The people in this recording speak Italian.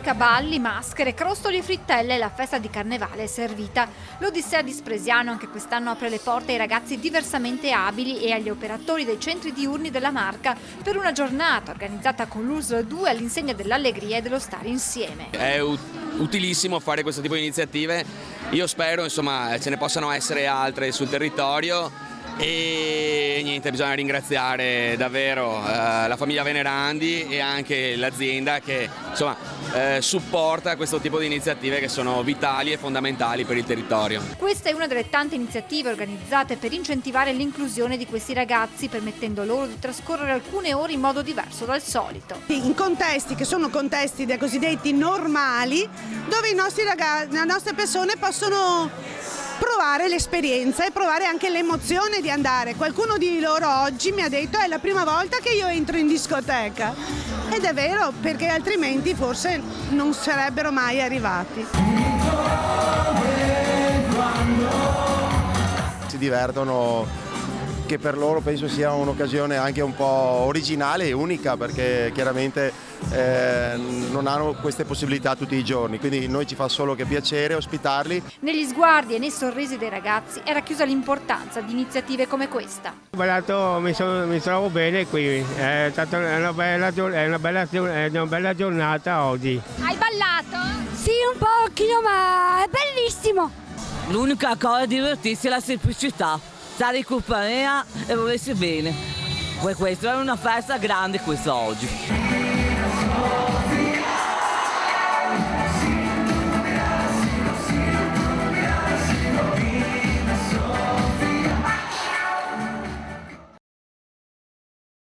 musica, balli, maschere, crostoli e frittelle, la festa di carnevale è servita. L'Odissea di Spresiano anche quest'anno apre le porte ai ragazzi diversamente abili e agli operatori dei centri diurni della Marca per una giornata organizzata con l'USL 2 all'insegna dell'allegria e dello stare insieme. È utilissimo fare questo tipo di iniziative, io spero insomma ce ne possano essere altre sul territorio. E niente, bisogna ringraziare davvero la famiglia Venerandi e anche l'azienda che insomma supporta questo tipo di iniziative che sono vitali e fondamentali per il territorio. Questa è una delle tante iniziative organizzate per incentivare l'inclusione di questi ragazzi, permettendo loro di trascorrere alcune ore in modo diverso dal solito. In contesti che sono contesti dei cosiddetti normali, dove i nostri ragazzi, le nostre persone possono provare l'esperienza e provare anche l'emozione di andare. Qualcuno di loro oggi mi ha detto è la prima volta che io entro in discoteca, ed è vero, perché altrimenti forse non sarebbero mai arrivati. Si divertono, che per loro penso sia un'occasione anche un po' originale e unica, perché chiaramente non hanno queste possibilità tutti i giorni, quindi noi ci fa solo che piacere ospitarli. Negli sguardi e nei sorrisi dei ragazzi era chiusa l'importanza di iniziative come questa. Mi trovo bene qui, è stata una bella giornata oggi. Hai ballato? Sì, un pochino, ma è bellissimo. L'unica cosa è divertirsi è la semplicità, stare in compagnia e volersi bene. Questa è una festa grande questa oggi.